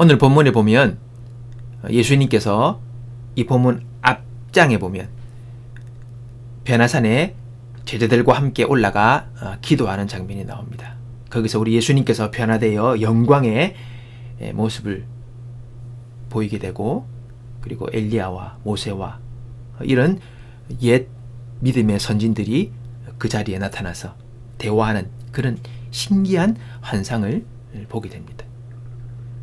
오늘 본문에 보면 예수님께서 이 본문 앞장에 보면 변화산에 제자들과 함께 올라가 기도하는 장면이 나옵니다. 거기서 우리 예수님께서 변화되어 영광의 모습을 보이게 되고, 그리고 엘리야와 모세와 이런 옛 믿음의 선진들이 그 자리에 나타나서 대화하는 그런 신기한 환상을 보게 됩니다.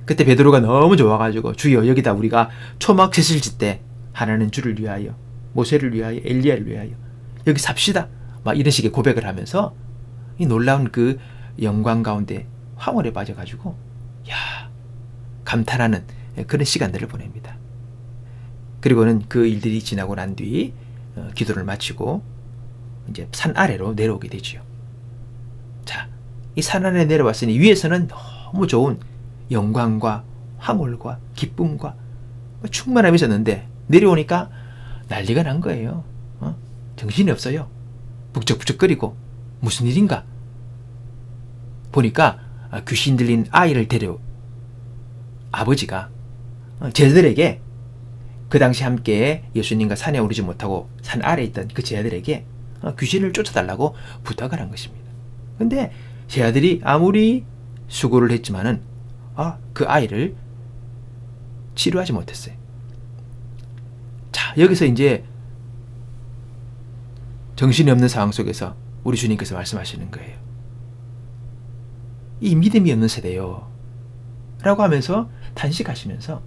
그때 베드로가 너무 좋아가지고, 주여, 여기다 우리가 초막 셋을 짓되 하나는 주를 위하여, 모세를 위하여, 엘리야를 위하여 여기 삽시다, 막 이런 식의 고백을 하면서 이 놀라운 그 영광 가운데 황홀에 빠져가지고 감탄하는 그런 시간들을 보냅니다. 그리고는 그 일들이 지나고 난 뒤 기도를 마치고 이제 산 아래로 내려오게 되지요. 자, 이 산 아래 내려왔으니 위에서는 너무 좋은 영광과 황홀과 기쁨과 충만함이 있었는데, 내려오니까 난리가 난 거예요. 정신이 없어요. 북적북적거리고 무슨 일인가 보니까 귀신 들린 아이를 데려 아버지가 제자들에게, 그 당시 함께 예수님과 산에 오르지 못하고 산 아래에 있던 그 제자들에게 귀신을 쫓아달라고 부탁을 한 것입니다. 근데 제자들이 아무리 수고를 했지만은 그 아이를 치료하지 못했어요. 자, 여기서 이제 정신이 없는 상황 속에서 우리 주님께서 말씀하시는 거예요. 이 믿음이 없는 세대요 라고 하면서 탄식하시면서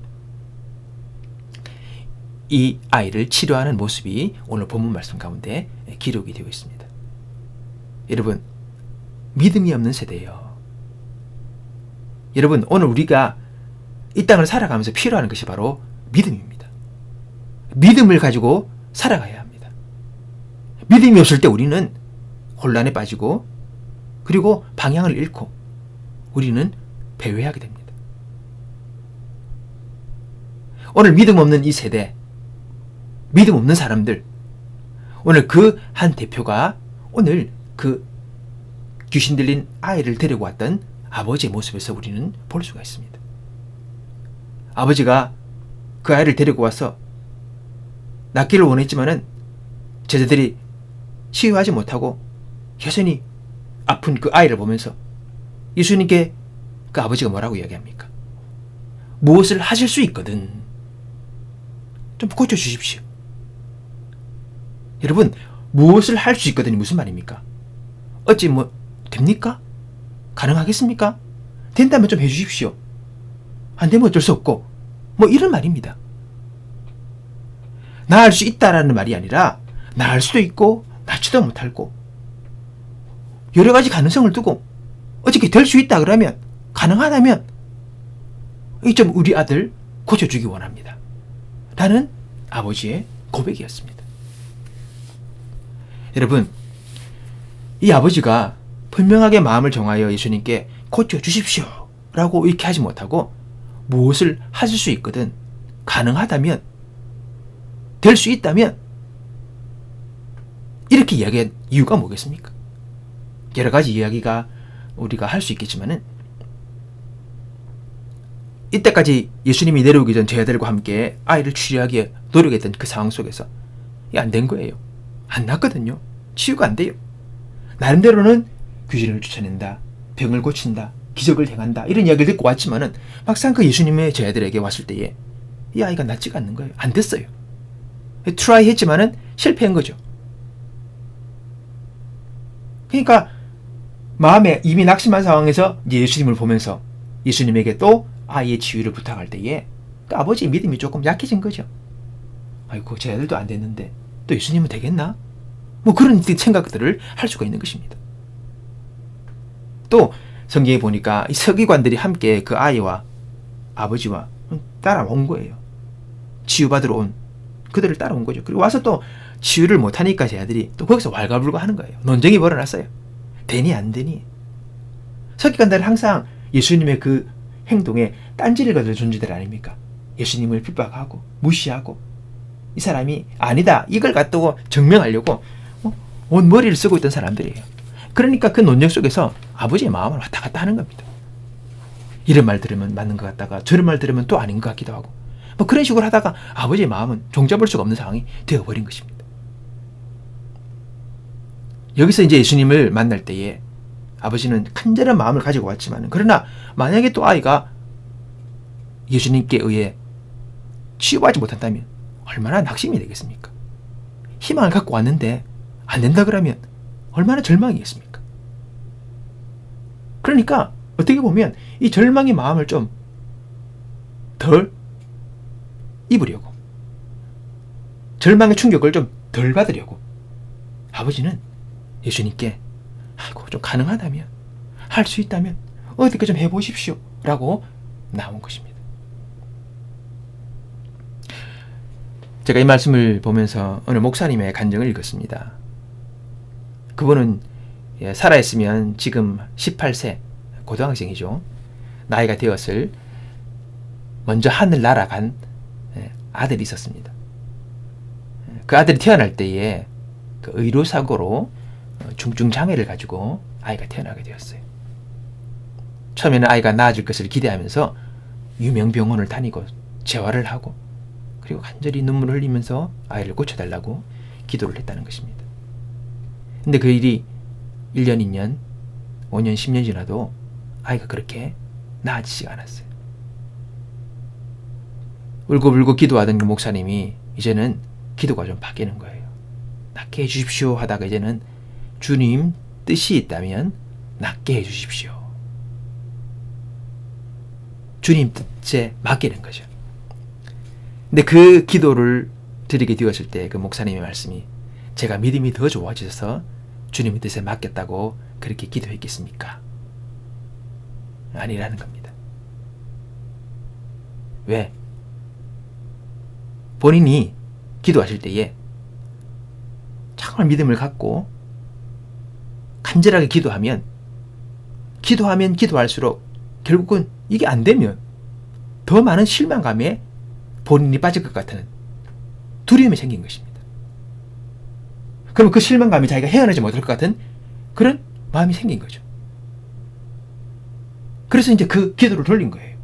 이 아이를 치료하는 모습이 오늘 본문 말씀 가운데 기록이 되고 있습니다. 여러분, 믿음이 없는 세대예요. 여러분, 오늘 우리가 이 땅을 살아가면서 필요한 것이 바로 믿음입니다. 믿음을 가지고 살아가야 합니다. 믿음이 없을 때 우리는 혼란에 빠지고, 그리고 방향을 잃고 우리는 배회하게 됩니다. 오늘 믿음 없는 이 세대, 믿음 없는 사람들, 오늘 그 한 대표가 오늘 그 귀신 들린 아이를 데리고 왔던 아버지의 모습에서 우리는 볼 수가 있습니다. 아버지가 그 아이를 데리고 와서 낫기를 원했지만은 제자들이 치유하지 못하고 여전히 아픈 그 아이를 보면서 예수님께 그 아버지가 뭐라고 이야기합니까? 무엇을 하실 수 있거든 좀 고쳐주십시오. 여러분, 무엇을 할 수 있거든이 무슨 말입니까? 어찌 됩니까? 가능하겠습니까? 된다면 좀 해주십시오. 안 되면 어쩔 수 없고, 이런 말입니다. 나을 수 있다라는 말이 아니라 나을 수도 있고 낫지도 못하고 여러 가지 가능성을 두고 어떻게 될 수 있다 그러면, 가능하다면 이 좀 우리 아들 고쳐주기 원합니다 라는 아버지의 고백이었습니다. 여러분, 이 아버지가 분명하게 마음을 정하여 예수님께 고쳐주십시오 라고 이렇게 하지 못하고 무엇을 하실 수 있거든, 가능하다면, 될 수 있다면, 이렇게 이야기한 이유가 뭐겠습니까? 여러 가지 이야기가 우리가 할 수 있겠지만은, 이때까지 예수님이 내려오기 전 제자들과 함께 아이를 치료하기에 노력했던 그 상황 속에서 이게 안 된 거예요. 안 낫거든요. 치유가 안 돼요. 나름대로는 귀신을 쫓아낸다, 병을 고친다, 기적을 행한다, 이런 이야기를 듣고 왔지만은 막상 그 예수님의 제자들에게 왔을 때에 이 아이가 낫지가 않는 거예요. 안 됐어요. 트라이 했지만은 실패한 거죠. 그러니까 마음에 이미 낙심한 상황에서 이제 예수님을 보면서 예수님에게 또 아이의 치유를 부탁할 때에 그 아버지의 믿음이 조금 약해진 거죠. 아이고, 제자들도 안 됐는데 또 예수님은 되겠나? 그런 생각들을 할 수가 있는 것입니다. 또 성경에 보니까 이 서기관들이 함께 그 아이와 아버지와 따라온 거예요. 치유받으러 온 그들을 따라온 거죠. 그리고 와서 또 치유를 못하니까 제자들이 또 거기서 왈가불가 하는 거예요. 논쟁이 벌어났어요. 되니 안 되니. 서기관들은 항상 예수님의 그 행동에 딴지를 거둘 존재들 아닙니까? 예수님을 핍박하고 무시하고, 이 사람이 아니다 이걸 갖다고 증명하려고 온 머리를 쓰고 있던 사람들이에요. 그러니까 그 논쟁 속에서 아버지의 마음을 왔다 갔다 하는 겁니다. 이런 말 들으면 맞는 것 같다가 저런 말 들으면 또 아닌 것 같기도 하고 뭐 그런 식으로 하다가 아버지의 마음은 종잡을 수가 없는 상황이 되어버린 것입니다. 여기서 이제 예수님을 만날 때에 아버지는 간절한 마음을 가지고 왔지만 그러나 만약에 또 아이가 예수님께 의해 치유받지 못한다면 얼마나 낙심이 되겠습니까? 희망을 갖고 왔는데 안 된다 그러면 얼마나 절망이겠습니까? 그러니까 어떻게 보면 이 절망의 마음을 좀 덜 입으려고 절망의 충격을 좀 덜 받으려고 아버지는 예수님께 아이고 좀 가능하다면 할 수 있다면 어떻게 좀 해보십시오 라고 나온 것입니다. 제가 이 말씀을 보면서 어느 목사님의 간증을 읽었습니다. 그분은 살아있으면 지금 18세 고등학생이죠. 나이가 되었을 먼저 하늘 날아간 아들이 있었습니다. 그 아들이 태어날 때에 그 의료사고로 중증 장애를 가지고 아이가 태어나게 되었어요. 처음에는 아이가 나아질 것을 기대하면서 유명 병원을 다니고 재활을 하고 그리고 간절히 눈물을 흘리면서 아이를 고쳐달라고 기도를 했다는 것입니다. 근데 그 일이 1년, 2년, 5년, 10년 지나도 아이가 그렇게 나아지지가 않았어요. 울고불고 기도하던 그 목사님이 이제는 기도가 좀 바뀌는 거예요. 낫게 해주십시오 하다가 이제는 주님 뜻이 있다면 낫게 해주십시오. 주님 뜻에 맡기는 거죠. 근데 그 기도를 드리게 되었을 때 그 목사님의 말씀이 제가 믿음이 더 좋아지셔서 주님의 뜻에 맡겼다고 그렇게 기도했겠습니까? 아니라는 겁니다. 왜? 본인이 기도하실 때에 정말 믿음을 갖고 간절하게 기도하면 기도할수록 결국은 이게 안 되면 더 많은 실망감에 본인이 빠질 것 같은 두려움이 생긴 것입니다. 그럼 그 실망감이 자기가 헤어나지 못할 것 같은 그런 마음이 생긴 거죠. 그래서 이제 그 기도를 돌린 거예요.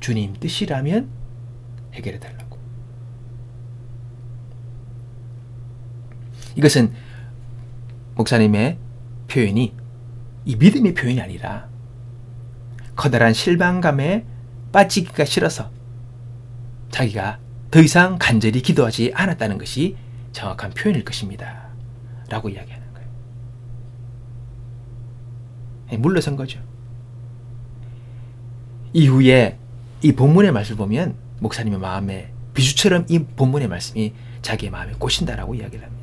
주님 뜻이라면 해결해 달라고. 이것은 목사님의 표현이 이 믿음의 표현이 아니라 커다란 실망감에 빠지기가 싫어서 자기가 더 이상 간절히 기도하지 않았다는 것이 정확한 표현일 것입니다. 라고 이야기하는 거예요. 물러선 거죠. 이후에 이 본문의 말씀을 보면 목사님의 마음에 비주처럼 이 본문의 말씀이 자기의 마음에 꽂힌다라고 이야기를 합니다.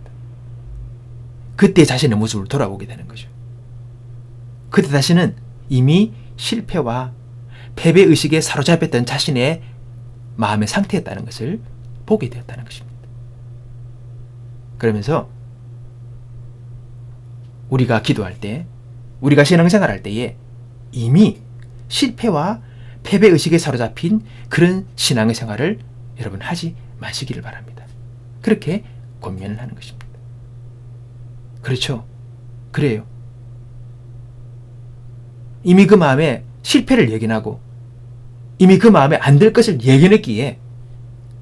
그때 자신의 모습을 돌아보게 되는 거죠. 그때 자신은 이미 실패와 패배의식에 사로잡혔던 자신의 마음의 상태였다는 것을 보게 되었다는 것입니다. 그러면서 우리가 기도할 때, 우리가 신앙생활 할 때에 이미 실패와 패배의식에 사로잡힌 그런 신앙의 생활을 여러분 하지 마시기를 바랍니다. 그렇게 권면을 하는 것입니다. 그렇죠? 그래요. 이미 그 마음에 실패를 예견하고 이미 그 마음에 안 될 것을 예견했기에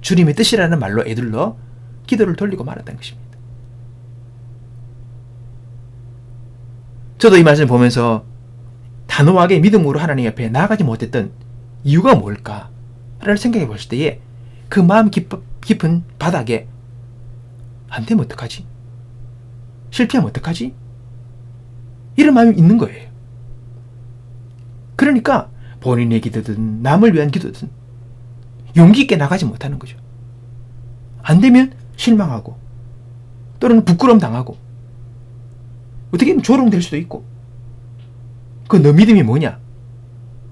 주님의 뜻이라는 말로 에둘러 기도를 돌리고 말았다는 것입니다. 저도 이 말씀을 보면서 단호하게 믿음으로 하나님 앞에 나아가지 못했던 이유가 뭘까? 라는 생각해 봤을 때에 그 마음 깊은 바닥에 안 되면 어떡하지? 실패하면 어떡하지? 이런 마음이 있는 거예요. 그러니까 본인의 기도든 남을 위한 기도든 용기 있게 나가지 못하는 거죠. 안 되면 실망하고 또는 부끄러움 당하고 어떻게 보면 조롱될 수도 있고 그 너 믿음이 뭐냐?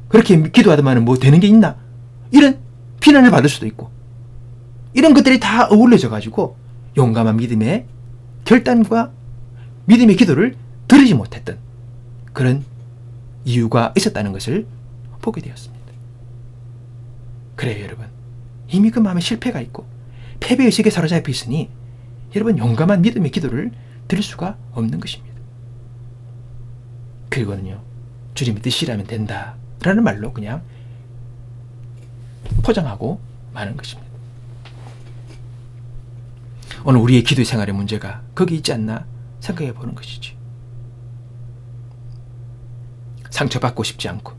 그렇게 기도하더만 뭐 되는 게 있나? 이런 비난을 받을 수도 있고 이런 것들이 다 어울려져 가지고 용감한 믿음의 결단과 믿음의 기도를 드리지 못했던 그런 이유가 있었다는 것을 보게 되었습니다. 그래요, 여러분. 이미 그 마음에 실패가 있고 패배의식에 사로잡혀 있으니 여러분 용감한 믿음의 기도를 드릴 수가 없는 것입니다. 그리고는요, 주님의 뜻이라면 된다 라는 말로 그냥 포장하고 마는 것입니다. 오늘 우리의 기도 생활의 문제가 거기 있지 않나 생각해 보는 것이지. 상처받고 싶지 않고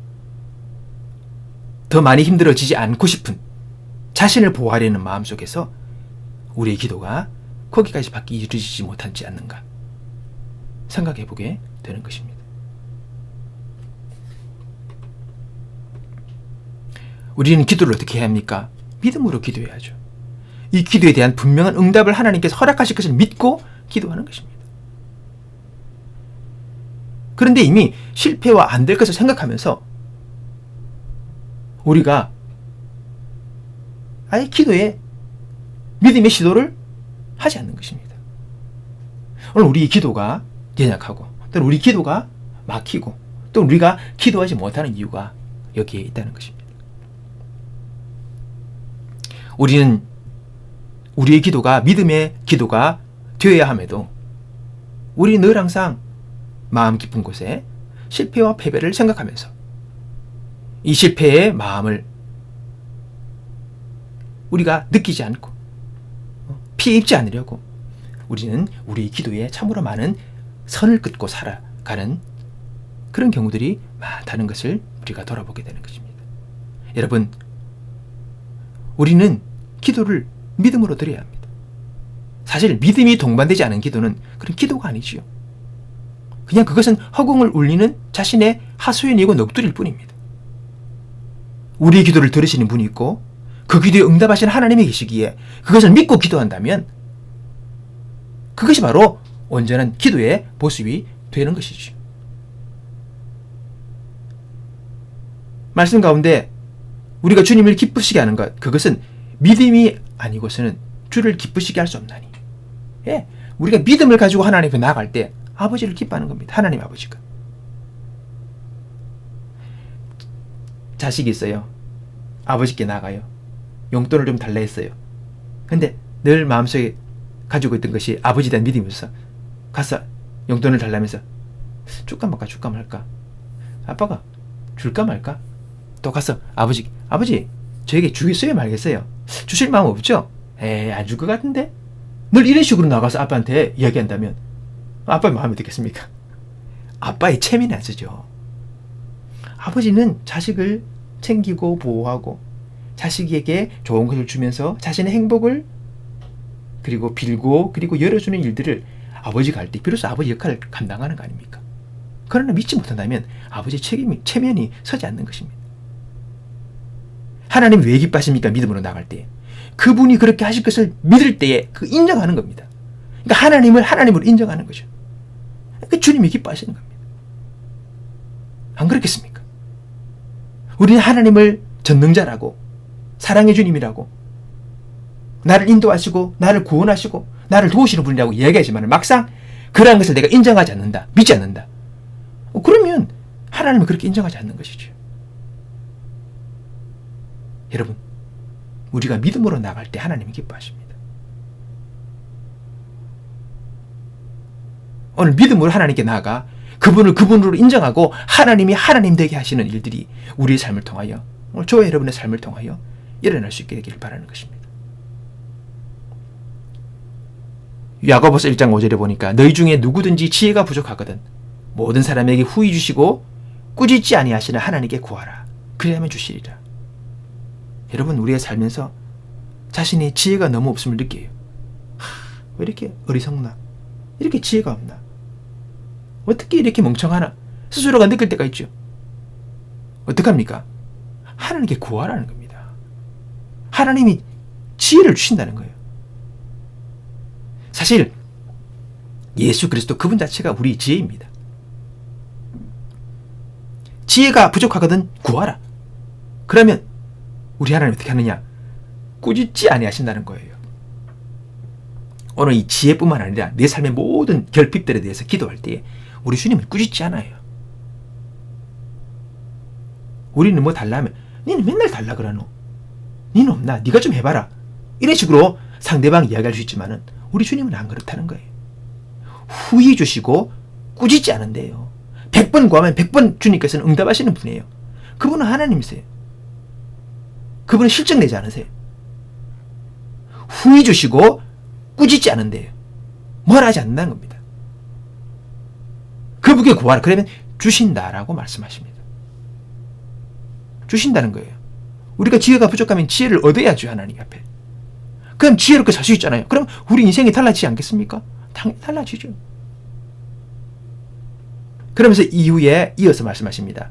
더 많이 힘들어지지 않고 싶은 자신을 보호하려는 마음속에서 우리의 기도가 거기까지밖에 이루어지지 못하지 않는가 생각해 보게 되는 것입니다. 우리는 기도를 어떻게 해야 합니까? 믿음으로 기도해야죠. 이 기도에 대한 분명한 응답을 하나님께서 허락하실 것을 믿고 기도하는 것입니다. 그런데 이미 실패와 안 될 것을 생각하면서 우리가 아예 기도에 믿음의 시도를 하지 않는 것입니다. 오늘 우리 기도가 연약하고 또는 우리 기도가 막히고 또 우리가 기도하지 못하는 이유가 여기에 있다는 것입니다. 우리는 우리의 기도가 믿음의 기도가 되어야 함에도 우리 늘 항상 마음 깊은 곳에 실패와 패배를 생각하면서 이 실패의 마음을 우리가 느끼지 않고 피해 입지 않으려고 우리는 우리 기도에 참으로 많은 선을 긋고 살아가는 그런 경우들이 많다는 것을 우리가 돌아보게 되는 것입니다. 여러분, 우리는 기도를 믿음으로 드려야 합니다. 사실 믿음이 동반되지 않은 기도는 그런 기도가 아니지요. 그냥 그것은 허공을 울리는 자신의 하소연이고 넋두리일 뿐입니다. 우리의 기도를 들으시는 분이 있고 그 기도에 응답하시는 하나님이 계시기에 그것을 믿고 기도한다면 그것이 바로 온전한 기도의 모습이 되는 것이죠. 말씀 가운데 우리가 주님을 기쁘시게 하는 것, 그것은 믿음이 아니고서는 주를 기쁘시게 할 수 없나니. 예, 우리가 믿음을 가지고 하나님 앞에 나아갈 때 아버지를 기뻐하는 겁니다. 하나님 아버지가. 자식이 있어요. 아버지께 나가요. 용돈을 좀 달라 했어요. 근데 늘 마음속에 가지고 있던 것이 아버지에 대한 믿음이었어. 가서 용돈을 달라면서 줄까 말까 줄까 말까. 아빠가 줄까 말까. 또 가서 아버지 저에게 주겠어요 말겠어요. 주실 마음 없죠? 에이, 안 줄 것 같은데. 늘 이런 식으로 나가서 아빠한테 이야기한다면 아빠의 마음이 어떻겠습니까? 아빠의 체면이 안 쓰죠. 아버지는 자식을 챙기고 보호하고 자식에게 좋은 것을 주면서 자신의 행복을 그리고 빌고 그리고 열어주는 일들을 아버지가 할 때 비로소 아버지 역할을 감당하는 거 아닙니까? 그러나 믿지 못한다면 아버지의 체면이 서지 않는 것입니다. 하나님 왜 기뻐하십니까? 믿음으로 나갈 때 그분이 그렇게 하실 것을 믿을 때에 그 인정하는 겁니다. 그러니까 하나님을 하나님으로 인정하는 거죠. 그 주님이 기뻐하시는 겁니다. 안 그렇겠습니까? 우리는 하나님을 전능자라고 사랑의 주님이라고 나를 인도하시고 나를 구원하시고 나를 도우시는 분이라고 이야기하지만 막상 그러한 것을 내가 인정하지 않는다. 믿지 않는다. 그러면 하나님은 그렇게 인정하지 않는 것이죠. 여러분, 우리가 믿음으로 나갈 때 하나님이 기뻐하십니다. 오늘 믿음으로 하나님께 나아가 그분을 그분으로 인정하고 하나님이 하나님 되게 하시는 일들이 우리의 삶을 통하여 오늘 저와 여러분의 삶을 통하여 일어날 수 있게 되기를 바라는 것입니다. 야고보서 1장 5절에 보니까 너희 중에 누구든지 지혜가 부족하거든 모든 사람에게 후히 주시고 꾸짖지 아니하시는 하나님께 구하라. 그리하면 주시리라. 여러분, 우리가 살면서 자신의 지혜가 너무 없음을 느껴요. 왜 이렇게 어리석나? 이렇게 지혜가 없나? 어떻게 이렇게 멍청하나? 스스로가 느낄 때가 있죠. 어떡합니까? 하나님께 구하라는 겁니다. 하나님이 지혜를 주신다는 거예요. 사실 예수 그리스도 그분 자체가 우리 지혜입니다. 지혜가 부족하거든 구하라. 그러면 우리 하나님 어떻게 하느냐? 꾸짖지 아니하신다는 거예요. 오늘 이 지혜뿐만 아니라 내 삶의 모든 결핍들에 대해서 기도할 때 우리 주님은 꾸짖지 않아요. 우리는 뭐 달라면 니는 맨날 달라 그러노. 니는 없나? 니가 좀 해봐라. 이런 식으로 상대방 이야기할 수 있지만은 우리 주님은 안 그렇다는 거예요. 후히 주시고 꾸짖지 않은데요. 100번 구하면 100번 주님께서는 응답하시는 분이에요. 그분은 하나님이세요. 그분은 실증내지 않으세요. 후히 주시고 꾸짖지 않은데요. 뭐라 하지 않는다는 겁니다. 그분께 구하라. 그러면 주신다라고 말씀하십니다. 주신다는 거예요. 우리가 지혜가 부족하면 지혜를 얻어야죠, 하나님 앞에. 그럼 지혜롭게 살 수 있잖아요. 그럼 우리 인생이 달라지지 않겠습니까? 당연히 달라지죠. 그러면서 이후에 이어서 말씀하십니다.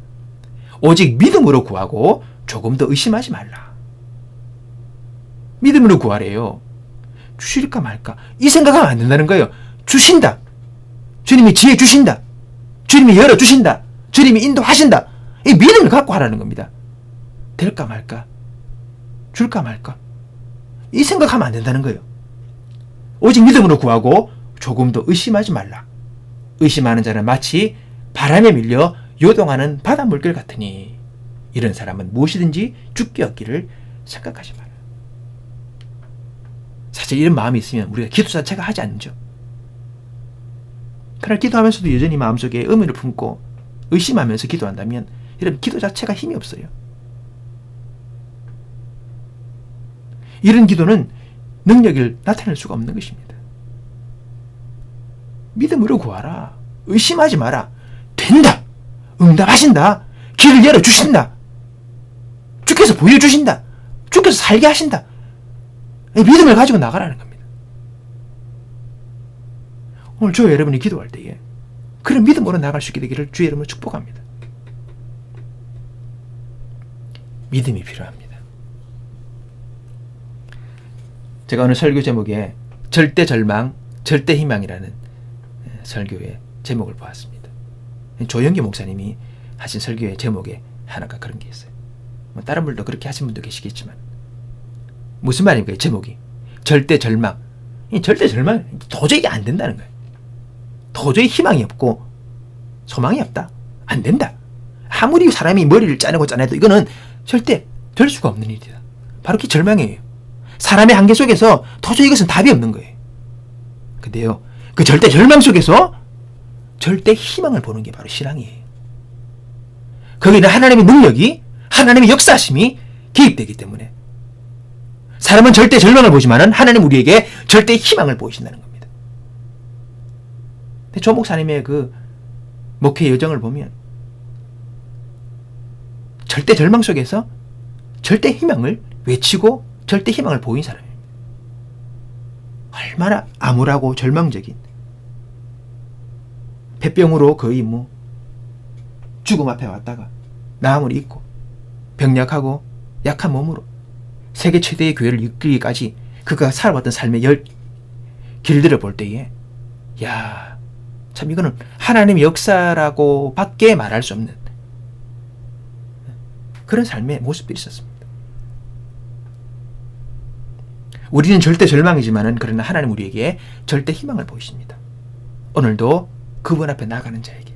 오직 믿음으로 구하고 조금 더 의심하지 말라. 믿음으로 구하래요. 주실까 말까? 이 생각하면 안 된다는 거예요. 주신다. 주님이 지혜 주신다. 주님이 열어주신다. 주님이 인도하신다. 이 믿음을 갖고 하라는 겁니다. 될까 말까? 줄까 말까? 이 생각하면 안 된다는 거예요. 오직 믿음으로 구하고 조금 더 의심하지 말라. 의심하는 자는 마치 바람에 밀려 요동하는 바닷물결 같으니 이런 사람은 무엇이든지 죽게 얻기를 생각하지 마라. 사실 이런 마음이 있으면 우리가 기도 자체가 하지 않죠. 그러나 기도하면서도 여전히 마음속에 의문을 품고 의심하면서 기도한다면 이런 기도 자체가 힘이 없어요. 이런 기도는 능력을 나타낼 수가 없는 것입니다. 믿음으로 구하라. 의심하지 마라. 된다. 응답하신다. 길을 열어주신다. 주께서 보여주신다. 주께서 살게 하신다. 믿음을 가지고 나가라는 겁니다. 오늘 저 여러분이 기도할 때에 그런 믿음으로 나갈 수 있게 되기를 주 여러분을 축복합니다. 믿음이 필요합니다. 제가 오늘 설교 제목에 절대 절망, 절대 희망이라는 설교의 제목을 보았습니다. 조영기 목사님이 하신 설교의 제목에 하나가 그런 게 있어요. 다른 분도 그렇게 하신 분도 계시겠지만 무슨 말입니까? 제목이 절대 절망. 이 절대 절망 도저히 안 된다는 거예요. 도저히 희망이 없고 소망이 없다. 안 된다. 아무리 사람이 머리를 짜내도 이거는 절대 될 수가 없는 일이다. 바로 그 절망이에요. 사람의 한계 속에서 도저히 이것은 답이 없는 거예요. 근데요, 그 절대 절망 속에서 절대 희망을 보는 게 바로 신앙이에요. 거기는 하나님의 능력이, 하나님의 역사심이 개입되기 때문에 사람은 절대 절망을 보지만은 하나님 우리에게 절대 희망을 보이신다는 겁니다. 조 목사님의 그 목회 여정을 보면 절대 절망 속에서 절대 희망을 외치고 절대 희망을 보인 사람입니다. 얼마나 암울하고 절망적인, 폐병으로 거의 죽음 앞에 왔다가 나음을 잊고 병약하고 약한 몸으로 세계 최대의 교회를 이끌기까지 그가 살아왔던 삶의 길들을 볼 때에 참 이거는 하나님의 역사라고 밖에 말할 수 없는 그런 삶의 모습들이 있었습니다. 우리는 절대 절망이지만은 그러나 하나님 우리에게 절대 희망을 보이십니다. 오늘도 그분 앞에 나아가는 자에게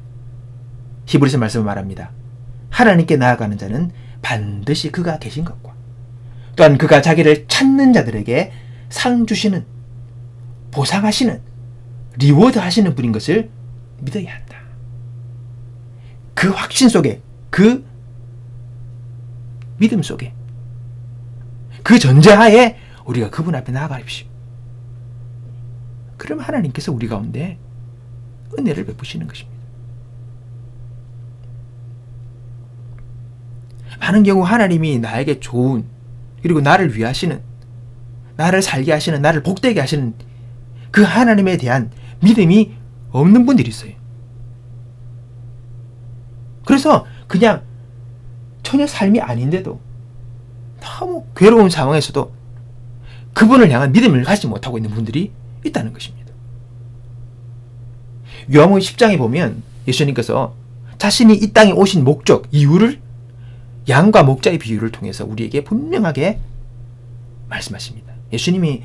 히브리서 말씀을 말합니다. 하나님께 나아가는 자는 반드시 그가 계신 것과 또한 그가 자기를 찾는 자들에게 상 주시는, 보상하시는, 리워드 하시는 분인 것을 믿어야 한다. 그 확신 속에, 그 믿음 속에, 그 전제하에 우리가 그분 앞에 나아가십시오. 그럼 하나님께서 우리 가운데 은혜를 베푸시는 것입니다. 많은 경우 하나님이 나에게 좋은, 그리고 나를 위하시는, 나를 살게 하시는, 나를 복되게 하시는 그 하나님에 대한 믿음이 없는 분들이 있어요. 그래서 그냥 전혀 삶이 아닌데도 너무 괴로운 상황에서도 그분을 향한 믿음을 가지지 못하고 있는 분들이 있다는 것입니다. 요한복음 10장에 보면 예수님께서 자신이 이 땅에 오신 목적, 이유를 양과 목자의 비유를 통해서 우리에게 분명하게 말씀하십니다. 예수님이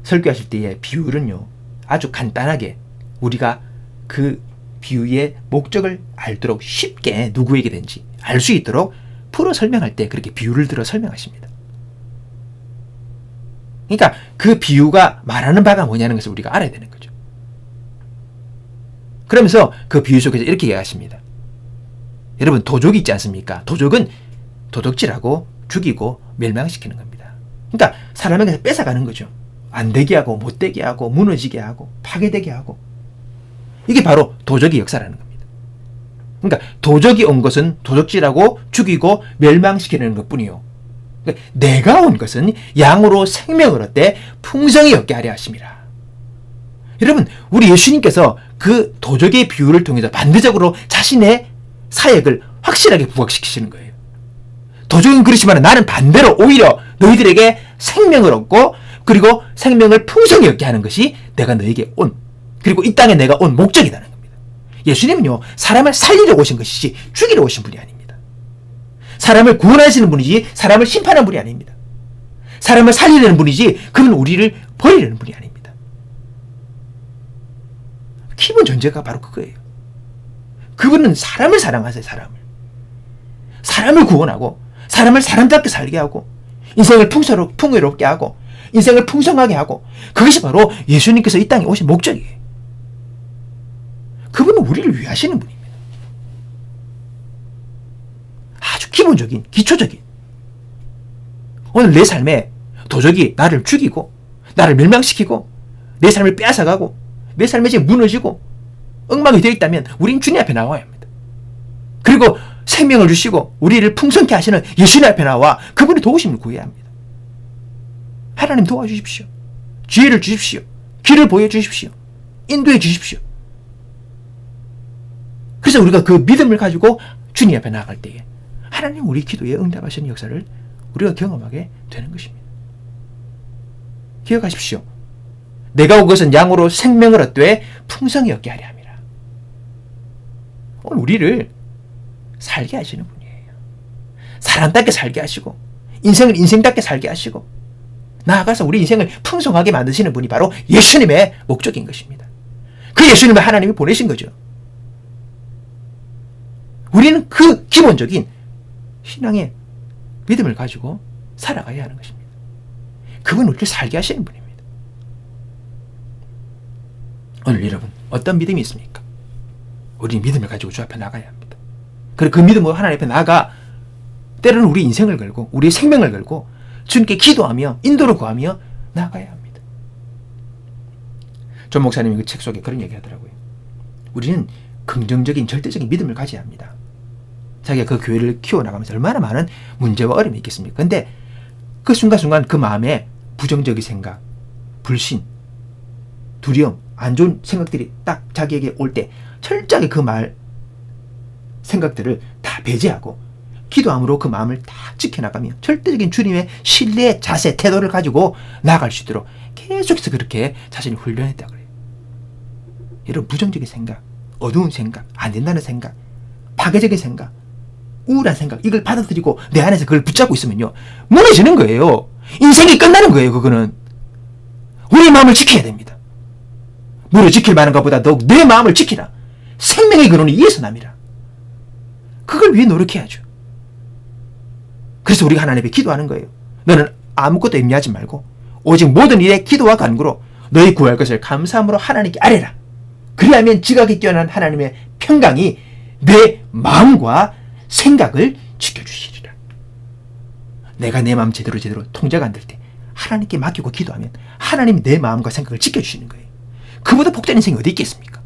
설교하실 때의 비유는요, 아주 간단하게 우리가 그 비유의 목적을 알도록 쉽게 누구에게든지 알 수 있도록 풀어 설명할 때 그렇게 비유를 들어 설명하십니다. 그러니까 그 비유가 말하는 바가 뭐냐는 것을 우리가 알아야 되는 거죠. 그러면서 그 비유 속에서 이렇게 얘기하십니다. 여러분, 도적이 있지 않습니까? 도적은 도둑질하고 죽이고 멸망시키는 겁니다. 그러니까 사람에게서 뺏어가는 거죠. 안 되게 하고 못되게 하고 무너지게 하고 파괴되게 하고. 이게 바로 도적의 역사라는 겁니다. 그러니까 도적이 온 것은 도적질하고 죽이고 멸망시키는 것뿐이요. 그러니까 내가 온 것은 양으로 생명을 얻되 풍성히 얻게 하려 하심이라. 여러분, 우리 예수님께서 그 도적의 비유를 통해서 반대적으로 자신의 사역을 확실하게 부각시키시는 거예요. 도적은 그렇지만 나는 반대로 오히려 너희들에게 생명을 얻고 그리고 생명을 풍성히 얻게 하는 것이 내가 너에게 온, 그리고 이 땅에 내가 온 목적이라는 겁니다. 예수님은요, 사람을 살리러 오신 것이지 죽이러 오신 분이 아닙니다. 사람을 구원하시는 분이지 사람을 심판하는 분이 아닙니다. 사람을 살리려는 분이지 그는 우리를 버리려는 분이 아닙니다. 기본 전제가 바로 그거예요. 그분은 사람을 사랑하세요. 사람을 구원하고 사람을 사람답게 살게 하고 인생을 풍요롭게 하고 인생을 풍성하게 하고, 그것이 바로 예수님께서 이 땅에 오신 목적이에요. 그분은 우리를 위해 하시는 분입니다. 아주 기본적인, 기초적인. 오늘 내 삶에 도적이 나를 죽이고 나를 멸망시키고 내 삶을 빼앗아가고 내 삶이 지금 무너지고 엉망이 되어 있다면 우린 주님 앞에 나와야 합니다. 그리고 생명을 주시고 우리를 풍성케 하시는 예수님 앞에 나와 그분의 도우심을 구해야 합니다. 하나님 도와주십시오. 지혜를 주십시오. 길을 보여주십시오. 인도해 주십시오. 그래서 우리가 그 믿음을 가지고 주님 앞에 나아갈 때에 하나님 우리 기도에 응답하시는 역사를 우리가 경험하게 되는 것입니다. 기억하십시오. 내가 온 것은 양으로 생명을 얻되 풍성히 얻게 하려 함이라. 오늘 우리를 살게 하시는 분이에요. 사람답게 살게 하시고 인생을 인생답게 살게 하시고 나아가서 우리 인생을 풍성하게 만드시는 분이 바로 예수님의 목적인 것입니다. 그 예수님을 하나님이 보내신 거죠. 우리는 그 기본적인 신앙의 믿음을 가지고 살아가야 하는 것입니다. 그분은 우리를 살게 하시는 분입니다. 오늘 여러분 어떤 믿음이 있습니까? 우리 믿음을 가지고 주 앞에 나가야 합니다. 그리고 그 믿음으로 하나님 앞에 나가 때로는 우리 인생을 걸고 우리의 생명을 걸고 주님께 기도하며 인도를 구하며 나가야 합니다. 전 목사님이 그 책 속에 그런 얘기 하더라고요. 우리는 긍정적인 절대적인 믿음을 가져야 합니다. 자기가 그 교회를 키워나가면서 얼마나 많은 문제와 어려움이 있겠습니까? 근데 그 순간순간 그 마음에 부정적인 생각, 불신, 두려움, 안 좋은 생각들이 딱 자기에게 올 때 철저하게 그 생각들을 다 배제하고 기도함으로 그 마음을 딱 지켜나가며 절대적인 주님의 신뢰의 자세, 태도를 가지고 나아갈 수 있도록 계속해서 그렇게 자신이 훈련했다고 그래요. 여러분 부정적인 생각, 어두운 생각, 안 된다는 생각, 파괴적인 생각, 우울한 생각 이걸 받아들이고 내 안에서 그걸 붙잡고 있으면요 무너지는 거예요. 인생이 끝나는 거예요. 그거는 우리 마음을 지켜야 됩니다. 물을 지킬 만한 것보다 더욱 내 마음을 지키라. 생명의 근원이 이에서 남이라. 그걸 위해 노력해야죠. 그래서 우리가 하나님께 기도하는 거예요. 너는 아무것도 염려하지 말고 오직 모든 일에 기도와 간구로 너희 구할 것을 감사함으로 하나님께 아뢰라. 그리하면 지각이 뛰어난 하나님의 평강이 내 마음과 생각을 지켜주시리라. 내가 내 마음 제대로 통제가 안 될 때 하나님께 맡기고 기도하면 하나님이 내 마음과 생각을 지켜주시는 거예요. 그보다 복된 인생이 어디 있겠습니까?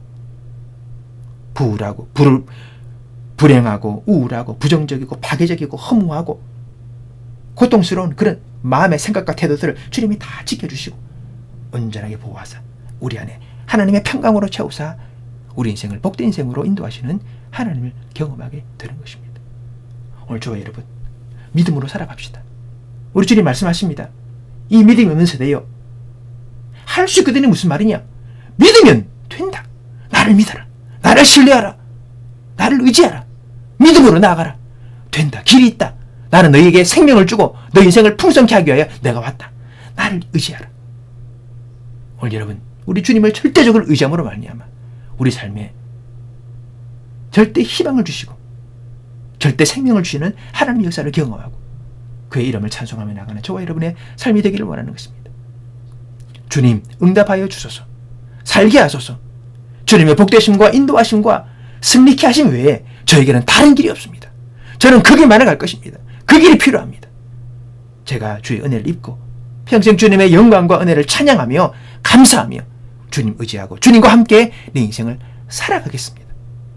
불행하고 우울하고 부정적이고 파괴적이고 허무하고 고통스러운 그런 마음의 생각과 태도들을 주님이 다 지켜주시고 온전하게 보호하사 우리 안에 하나님의 평강으로 채우사 우리 인생을 복된 인생으로 인도하시는 하나님을 경험하게 되는 것입니다. 오늘 저와 여러분 믿음으로 살아갑시다. 우리 주님 말씀하십니다. 이 믿음이 없는 세대요 할 수 있거든요. 무슨 말이냐? 믿으면 된다. 나를 믿어라. 나를 신뢰하라. 나를 의지하라. 믿음으로 나아가라. 된다. 길이 있다. 나는 너희에게 생명을 주고 너 인생을 풍성케 하기 위하여 내가 왔다. 나를 의지하라. 오늘 여러분 우리 주님을 절대적으로 의지함으로 말미암아 우리 삶에 절대 희망을 주시고 절대 생명을 주시는 하나님의 역사를 경험하고 그의 이름을 찬송하며 나가는 저와 여러분의 삶이 되기를 원하는 것입니다. 주님 응답하여 주소서. 살게 하소서. 주님의 복되심과 인도하심과 승리케 하심 외에 저에게는 다른 길이 없습니다. 저는 그 길만을 갈 것입니다. 그 길이 필요합니다. 제가 주의 은혜를 입고 평생 주님의 영광과 은혜를 찬양하며 감사하며 주님 의지하고 주님과 함께 내 인생을 살아가겠습니다.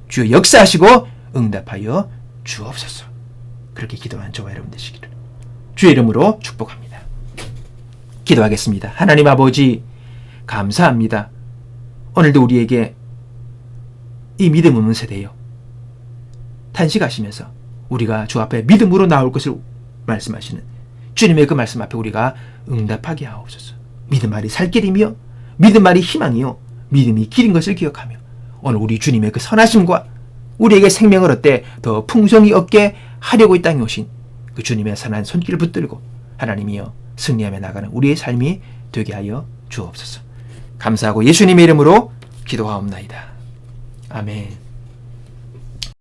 주여 역사하시고 응답하여 주옵소서. 그렇게 기도한 저와 여러분 되시기를 주의 이름으로 축복합니다. 기도하겠습니다. 하나님 아버지, 감사합니다. 오늘도 우리에게 이 믿음 없는 세대여 탄식하시면서 우리가 주 앞에 믿음으로 나올 것을 말씀하시는 주님의 그 말씀 앞에 우리가 응답하게 하옵소서. 믿음만이 살 길이며 믿음만이 희망이요 믿음이 길인 것을 기억하며 오늘 우리 주님의 그 선하심과 우리에게 생명을 얻되 더 풍성히 얻게 하려고 이 땅에 오신 그 주님의 선한 손길을 붙들고 하나님이여 승리하며 나가는 우리의 삶이 되게 하여 주옵소서. 감사하고 예수님의 이름으로 기도하옵나이다. 아멘.